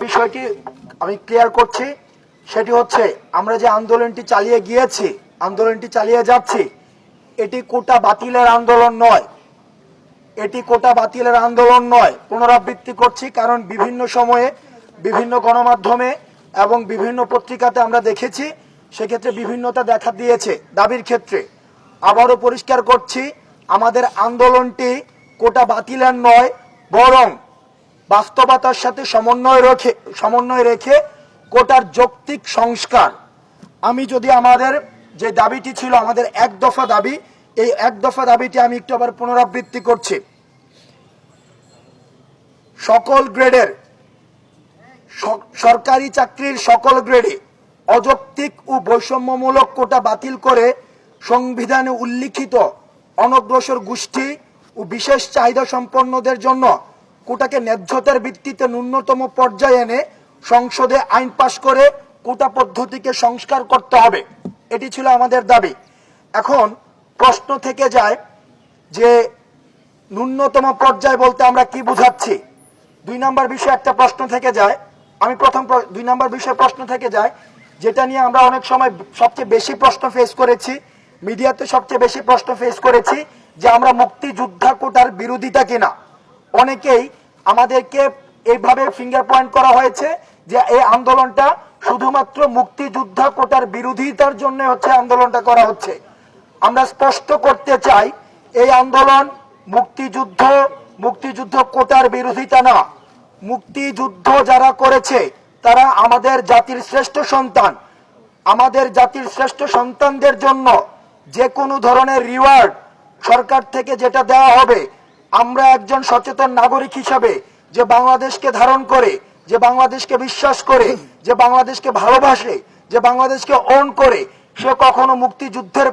বিষয়টি আমি ক্লিয়ার করছি, সেটি হচ্ছে আমরা যে আন্দোলনটি চালিয়ে গিয়েছি, আন্দোলনটি চালিয়ে যাচ্ছি, এটি কোটা বাতিলের আন্দোলন নয়, এটি কোটা বাতিলের আন্দোলন নয়। পুনরাবৃত্তি করছি, কারণ বিভিন্ন সময়ে বিভিন্ন গণমাধ্যমে এবং বিভিন্ন পত্রিকাতে আমরা দেখেছি, সেক্ষেত্রে বিভিন্নতা দেখা দিয়েছে দাবির ক্ষেত্রে। আবারও পরিষ্কার করছি, আমাদের আন্দোলনটি কোটা বাতিলের নয়, বরং বাস্তবতার সাথে সমন্বয় রেখে কোটার যৌক্তিক সংস্কার। আমি যদি আমাদের যে দাবিটি ছিল, আমাদের এক দফা দাবি, এই এক দফা দাবিটি আমি একটু আবার পুনরাবৃত্তি করছি। সকল গ্রেডের সরকারি চাকরির সকল গ্রেডে অযৌক্তিক ও বৈষম্যমূলক কোটা বাতিল করে সংবিধানে উল্লিখিত অনগ্রসর গোষ্ঠী ও বিশেষ চাহিদা সম্পন্নদের জন্য কোটাকে ন্যায্যতার ভিত্তিতে ন্যূনতম পর্যায়ে এনে সংসদে আইন পাশ করে কোটা পদ্ধতিকে সংস্কার করতে হবে। এটি ছিল আমাদের দাবি। এখন প্রশ্ন থেকে যায় যে ন্যূনতম পর্যায় বলতে আমরা কি বুঝাচ্ছি। 2 নম্বর বিষয়ে একটা প্রশ্ন থেকে যায়, আমি প্রথম 2 নম্বর বিষয়ে প্রশ্ন থেকে যায়, যেটা নিয়ে আমরা অনেক সময় সবচেয়ে বেশি প্রশ্ন ফেস করেছি, মিডিয়াতে সবচেয়ে বেশি প্রশ্ন ফেস করেছি যে আমরা মুক্তিযোদ্ধা কোটার বিরোধিতা কিনা। অনেকেই আমাদেরকে এইভাবে ফিঙ্গার পয়েন্ট করা হয়েছে যে এই আন্দোলনটা শুধুমাত্র মুক্তিযোদ্ধা কোটার বিরোধিতার জন্য হচ্ছে আন্দোলনটা করা হচ্ছে। আমরা স্পষ্ট করতে চাই, এই আন্দোলন মুক্তিযুদ্ধ কোটার বিরোধিতা না। মুক্তিযুদ্ধ যারা করেছে তারা আমাদের জাতির শ্রেষ্ঠ সন্তান। আমাদের জাতির শ্রেষ্ঠ সন্তানদের জন্য যে কোনো ধরনের রিওয়ার্ড সরকার থেকে যেটা দেওয়া হবে, আমরা একজন সচেতন নাগরিক হিসাবে যে বাংলাদেশকে ধারণ করে, যে বাংলাদেশকে বিশ্বাস করে, যে বাংলাদেশকে ভালোবাসে, যে বাংলাদেশকে ওন করে, সে কখনো মুক্তিযুদ্ধের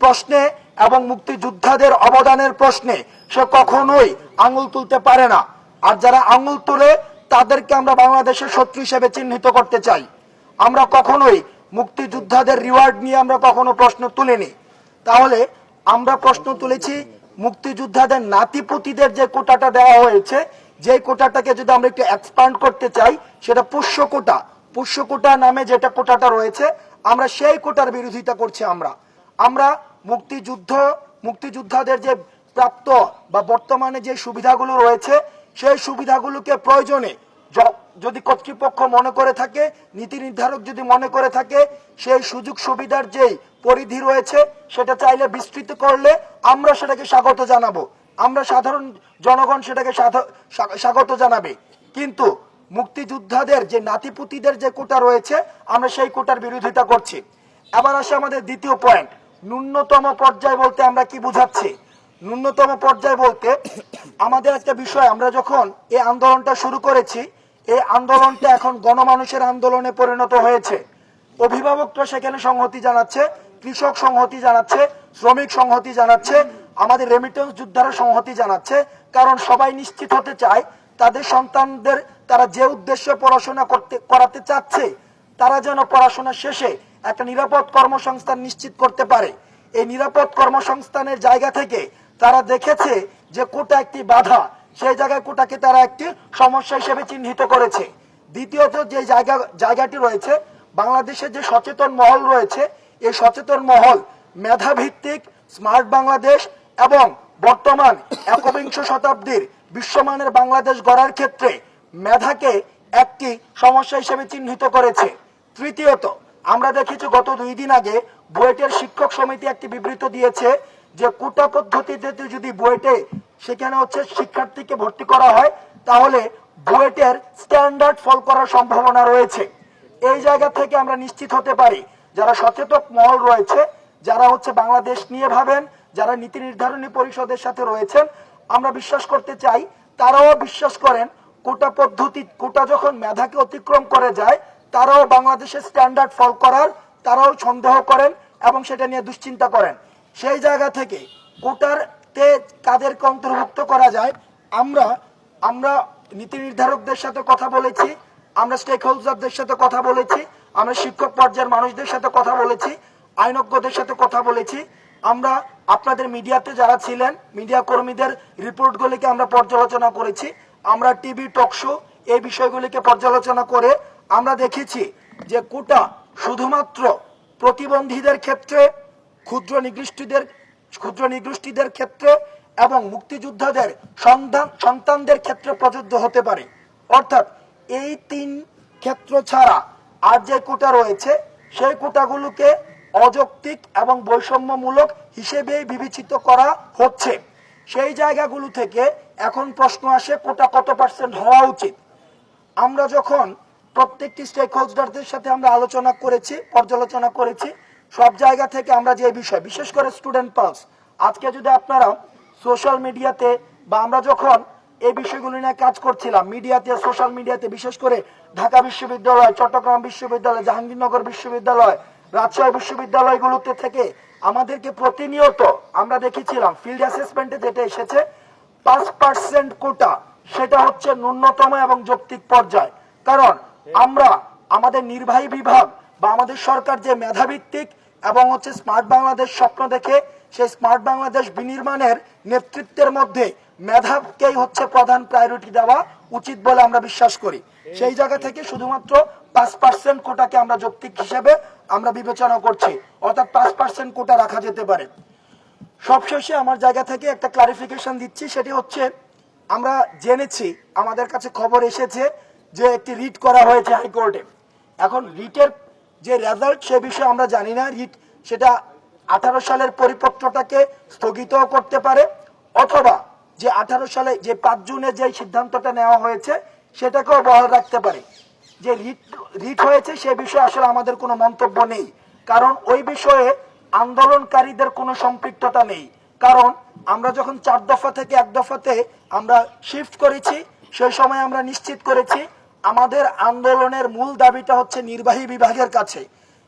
প্রশ্নে এবং মুক্তিযোদ্ধাদের অবদানের প্রশ্নে সে কখনোই আঙুল তুলতে পারে না। আর যারা আঙুল তুলে তাদেরকে আমরা বাংলাদেশের শত্রু হিসেবে চিহ্নিত করতে চাই। আমরা কখনোই মুক্তিযোদ্ধাদের রিওয়ার্ড নিয়ে আমরা কখনো প্রশ্ন তুলিনি। তাহলে আমরা প্রশ্ন তুলেছি মুক্তিযোদ্ধাদের নাতিপুতিদের যে কোটাটা দেওয়া হয়েছে, যে কোটাটাকে যদি আমরা একটু এক্সপান্ড করতে চাই, সেটা পুষ্য কোটা নামে যেটা কোটাটা রয়েছে, আমরা সেই কোটার বিরোধিতা করছি। আমরা মুক্তিযোদ্ধাদের যে প্রাপ্ত বা বর্তমানে যে সুবিধাগুলো রয়েছে, সেই সুবিধাগুলোকে প্রয়োজনে যদি কর্তৃপক্ষ মনে করে থাকে, নীতি নির্ধারক যদি মনে করে থাকে, সেই সুযোগ সুবিধার যে পরিধি রয়েছে সেটা চাইলে বিস্তৃত করলে আমরা সেটাকে স্বাগত জানাবো, আমরা সাধারণ জনগণ সেটাকে স্বাগত জানাবে। কিন্তু মুক্তিযোদ্ধাদের যে নাতিপুতিদের যে কোটা রয়েছে, আমরা সেই কোটার বিরোধিতা করছি। এবার আসে আমাদের দ্বিতীয় পয়েন্ট, ন্যূনতম পর্যায় বলতে আমরা কি বুঝাচ্ছি। ন্যূনতম পর্যায় বলতে আমাদের একটা বিষয়, আমরা যখন এই আন্দোলনটা শুরু করেছি, এই আন্দোলনটা এখন গণমানুষের আন্দোলনে পরিণত হয়েছে। অভিভাবকরা সেখানে সংহতি জানাচ্ছে, কৃষক সংহতি জানাচ্ছে, শ্রমিক সংহতি জানাচ্ছে, আমাদের রেমিটেন্স যোদ্ধারা সংহতি জানাচ্ছে। কারণ সবাই নিশ্চিত হতে চায় তাদের সন্তানদের তারা যে উদ্দেশ্যে পড়াশোনা করাতে চাচ্ছে, তারা যেন পড়াশোনা শেষে একটা নিরাপদ কর্মসংস্থান নিশ্চিত করতে পারে। এই নিরাপদ কর্মসংস্থানের জায়গা থেকে তারা দেখেছে যে কোটা একটি বাধা, সেই জায়গায় কোটাকে তারা একটি সমস্যা হিসেবে চিহ্নিত করেছে। দ্বিতীয়ত যে জায়গাটি রয়েছে, বাংলাদেশের যে সচেতন মহল রয়েছে, এই সচেতন মহল মেধাভিত্তিক স্মার্ট বাংলাদেশ এবং বর্তমান একবিংশ শতাব্দীর বিশ্বমানের বাংলাদেশ গড়ার ক্ষেত্রে মেধাকে একটি সমস্যা হিসেবে চিহ্নিত করেছে। তৃতীয়ত আমরা দেখেছি গত 2 দিন আগে বুয়েটের শিক্ষক সমিতি একটি বিবৃতি দিয়েছে যে কোটা পদ্ধতিতে যদি বুয়েটে সেখানে হচ্ছে শিক্ষার্থীকে ভর্তি করা হয়, তাহলে বুয়েটের স্ট্যান্ডার্ড ফল করার সম্ভাবনা রয়েছে। এই জায়গা থেকে আমরা নিশ্চিত হতে পারি যারা সচেতন মহল রয়েছে, যারা হচ্ছে বাংলাদেশ নিয়ে ভাবেন, যারা নীতি নির্ধারণী পরিষদের সাথে রয়েছেন, আমরা বিশ্বাস করতে চাই তারাও বিশ্বাস করেন কোটা যখন মেধাকে অতিক্রম করে যায়, তারাও বাংলাদেশের স্ট্যান্ডার্ড ফল করার তারাও সন্দেহ করেন এবং সেটা নিয়ে দুশ্চিন্তা করেন। সেই জায়গা থেকে কোটারতে কাদেরকে অন্তর্ভুক্ত করা যায়, আমরা নীতি নির্ধারকদের সাথে কথা বলেছি, আমরা স্টেক হোল্ডারদের সাথে কথা বলেছি, আমরা শিক্ষক পর্যায়ের মানুষদের সাথে কথা বলেছি, আইনজ্ঞদের সাথে কথা বলেছি। আমরা আপনাদের মিডিয়াতে যারা ছিলেন, মিডিয়া কর্মীদের রিপোর্টগুলিকে আমরা পর্যালোচনা করেছি। আমরা টিভি টকশো এই বিষয়গুলিকে পর্যালোচনা করে আমরা দেখেছি যে কোটা শুধুমাত্র প্রতিবন্ধীদের ক্ষেত্রে, ক্ষুদ্র নিগোষ্ঠীদের ক্ষেত্রে এবং মুক্তিযোদ্ধাদের সন্তানদের ক্ষেত্রে প্রযোজ্য হতে পারে। অর্থাৎ এই 3 ক্ষেত্র ছাড়া আর যে কোটা রয়েছে সেই কোটাগুলোকে অযৌক্তিক এবং বৈষম্যমূলক হিসেবে বিবেচিত করা হচ্ছে। সেই জায়গাগুলো থেকে এখন প্রশ্ন আসে কোটা কত % হওয়া উচিত। আমরা যখন প্রত্যেকটি স্টেক হোল্ডারদের সাথে আমরা আলোচনা করেছি, পর্যালোচনা করেছি, সব জায়গা থেকে আমরা যে বিষয়, বিশেষ করে স্টুডেন্ট পালস, আজকে যদি আপনারা সোশ্যাল মিডিয়াতে বা আমরা যখন এই বিষয়গুলো নিয়ে কাজ করছিলাম মিডিয়াতে, সোশ্যাল মিডিয়াতে, বিশেষ করে ঢাকা বিশ্ববিদ্যালয়, চট্টগ্রাম বিশ্ববিদ্যালয়, জাহাঙ্গীরনগর বিশ্ববিদ্যালয়, রাজশাহী বিশ্ববিদ্যালয়গুলোতে থেকে আমাদেরকে প্রতিনিয়ত আমরা দেখেছিলাম ফিল্ড অ্যাসেসমেন্টে যেটা এসেছে 5% কোটা, সেটা হচ্ছে ন্যূনতম এবং যৌক্তিক পর্যায়। কারণ আমরা আমাদের নির্বাহী বিভাগ বা আমাদের সরকার যে মেধাভিত্তিক এবং হচ্ছে স্মার্ট বাংলাদেশ স্বপ্ন দেখে, সেই স্মার্ট বাংলাদেশ বিনির্মাণের নেতৃত্বের মধ্যে মেধাকেই হচ্ছে প্রধান প্রায়োরিটি দেওয়া উচিত বলে আমরা বিশ্বাস করি। সেই জায়গা থেকে শুধুমাত্র 5% কোটাকে আমরা যৌক্তিক হিসেবে আমরা বিবেচনা করছি, অর্থাৎ 5% কোটা রাখা যেতে পারে। সবশেষে আমার জায়গা থেকে একটা ক্লারিফিকেশন দিচ্ছি, সেটি হচ্ছে আমরা জেনেছি, আমাদের কাছে খবর এসেছে যে একটি রিট করা হয়েছে হাইকোর্টে। এখন রিটের যে রেজাল্ট সে বিষয়ে আমরা জানি না। রিট সেটা 18 সালের পরিপত্রটাকে স্থগিত করতে পারে, অথবা যে 18 সালে যে 5 জুনে যে সিদ্ধান্তটা নেওয়া হয়েছে সেটাকেও বহাল রাখতে পারে। যে রিট হয়েছে সে বিষয়ে আসলে আমাদের কোনো মন্তব্য নেই, কারণ ওই বিষয়ে আন্দোলনকারীদের কোনো সম্পৃক্ততা নেই। কারণ আমরা যখন 4 দফা থেকে 1 দফাতে আমরা শিফট করেছি, সেই সময় আমরা নিশ্চিত করেছি আমাদের আন্দোলনের মূল দাবিটা হচ্ছে নির্বাহী বিভাগের কাছে।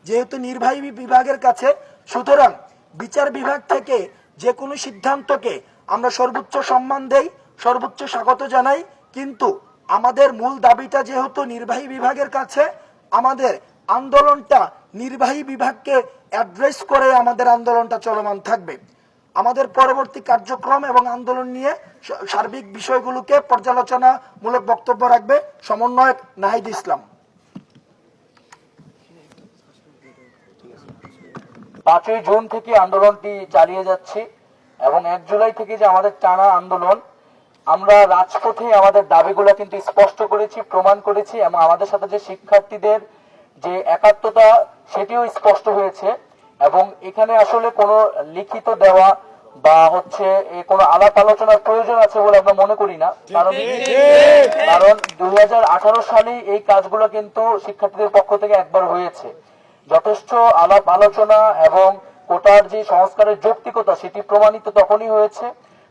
যেহেতু নির্বাহী বিভাগের কাছে, সুতরাং বিচার বিভাগ থেকে যে কোনো সিদ্ধান্তকে আমরা সর্বোচ্চ সম্মান দেই, সর্বোচ্চ স্বাগত জানাই, কিন্তু আমাদের মূল দাবিটা যেহেতু নির্বাহী বিভাগের কাছে, আমাদের আন্দোলনটা নির্বাহী বিভাগকে অ্যাড্রেস করে আমাদের আন্দোলনটা চলমান থাকবে। আমাদের পরবর্তী কার্যক্রম এবং আন্দোলন নিয়ে সার্বিক বিষয়গুলোকে পর্যালোচনামূলক বক্তব্য রাখবে সমন্বয়ক নাহিদ ইসলাম। 5ই জুন থেকে আন্দোলনটি চালিয়ে যাচ্ছি এবং 1 জুলাই থেকে যে আমাদের টানা আন্দোলন, আমরা রাজপথে আমাদের দাবিগুলো কিন্তু স্পষ্ট করেছি, প্রমাণ করেছি, এবং আমাদের সাথে যে শিক্ষার্থীদের যে একাত্মতা সেটিও স্পষ্ট হয়েছে। এবং এখানে আসলে কোনো লিখিত দেওয়া বা হচ্ছে কোনো আলাপ আলোচনার প্রয়োজন আছে বলে আমরা মনে করি না। কারণ 2018 সালে এই কাজগুলো কিন্তু শিক্ষার্থীদের পক্ষ থেকে একবার হয়েছে। যথেষ্ট আলাপ আলোচনা এবং কোটার যে সংস্কারের যৌক্তিকতা সেটি প্রমাণিত তখনই হয়েছে।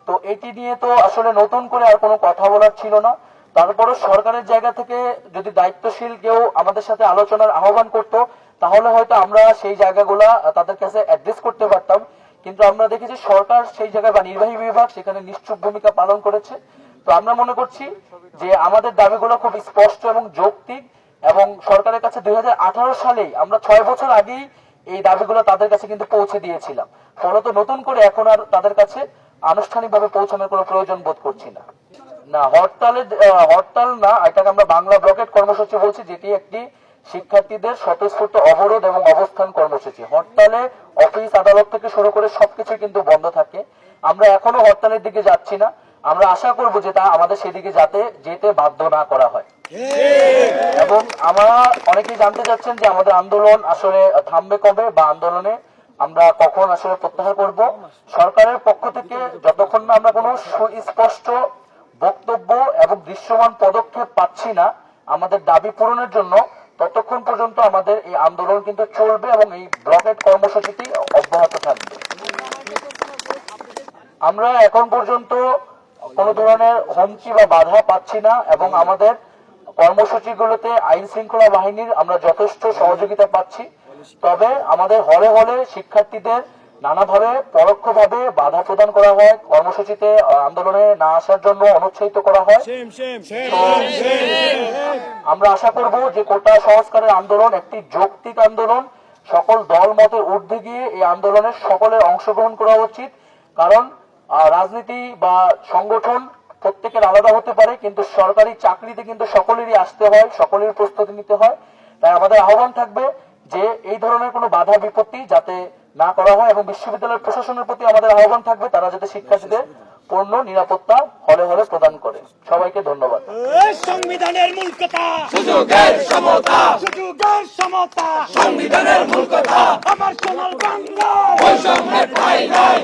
তো এটি নিয়ে তো আসলে নতুন করে আর কোনো কথা বলার ছিল না। তারপরে সরকারের জায়গা থেকে যদি দায়িত্বশীল কেউ আমাদের সাথে আলোচনার আহ্বান করত, তাহলে হয়তো আমরা সেই জায়গাগুলা তাদের কাছে অ্যাড্রেস করতে পারতাম। কিন্তু আমরা দেখেছি সরকার সেই জায়গায় বা নির্বাহী বিভাগ সেখানে নিশ্চুপ ভূমিকা পালন করেছে। তো আমরা মনে করছি যে আমাদের দাবিগুলো খুব স্পষ্ট এবং যৌক্তিক, এবং সরকারের কাছে 2018 সালেই আমরা 6 বছর আগেই এই দাবিগুলো তাদের কাছে কিন্তু পৌঁছে দিয়েছিলাম। ফলত নতুন করে এখন আর তাদের কাছে আনুষ্ঠানিকভাবে পৌঁছানোর কোনো প্রয়োজন বোধ করছি না। না, হরতাল না, এটাকে আমরা বাংলা ব্লকেট কর্মসূচি বলছি, যেটি একটি শিক্ষার্থীদের স্বতঃস্ফূর্ত অবরোধ এবং অবস্থান কর্মসূচি। হরতালে অফিস আদালত থেকে শুরু করে সবকিছু কিন্তু বন্ধ থাকে। আমরা এখনো হরতালের দিকে যাচ্ছি না। আমরা আশা করবো যে তা আমাদের সেদিকে যেতে বাধ্য না করা হয়। এবং আমরা অনেকেই জানতে চাচ্ছেন যে আমাদের আন্দোলন আসলে থামবে কবে বা আন্দোলনে আমরা কখন আসলে প্রত্যাহার করব। সরকারের পক্ষ থেকে যতক্ষণ না আমরা কোনো সুস্পষ্ট বক্তব্য এবং দৃশ্যমান পদক্ষেপ পাচ্ছি না আমাদের দাবি পূরণের জন্য, ততক্ষণ পর্যন্ত আমাদের এই আন্দোলন কিন্তু চলবে এবং এই ব্লকেট কর্মসূচিটি অব্যাহত থাকবে। আমরা এখন পর্যন্ত কোনো ধরনের হুমকি বা বাধা পাচ্ছি না, এবং আমাদের কর্মসূচিগুলোতে আইন শৃঙ্খলা বাহিনীর আমরা যথেষ্ট সহযোগিতা পাচ্ছি। তবে আমাদের হলে হলে শিক্ষার্থীদের নানাভাবে পরোক্ষভাবে বাধা প্রদান করা হয়, কর্মসূচিতে আন্দোলনে না আসার জন্য অনুৎসাহিত করা হয়। আমরা আশা করব যে কোটা সংস্কারের আন্দোলন একটি যৌক্তিক আন্দোলন, সকল দল মতের ঊর্ধ্বে গিয়ে এই আন্দোলনের সকলের অংশগ্রহণ করা উচিত। কারণ রাজনীতি বা সংগঠন প্রত্যেকের আলাদা হতে পারে, কিন্তু সরকারি চাকরিতে কিন্তু সকলেরই আসতে হয়, সকলের প্রস্তুতি নিতে হয়। তাই আমাদের আহ্বান থাকবে যে এই ধরনের কোনো বাধা বিপত্তি যাতে না করা হয়, এবং বিশ্ববিদ্যালয়ের প্রশাসনের প্রতি আমাদের আহ্বান থাকবে তারা যাতে শিক্ষার্থীদের পূর্ণ নিরাপত্তা হলে হলে প্রদান করে। সবাইকে ধন্যবাদ। সংবিধানের মূল কথা সুযোগের সমতা, সুযোগের সমতা, সংবিধানের মূল কথা, আমার সোনার বাংলা বৈষম্যের ঠাঁই নাই।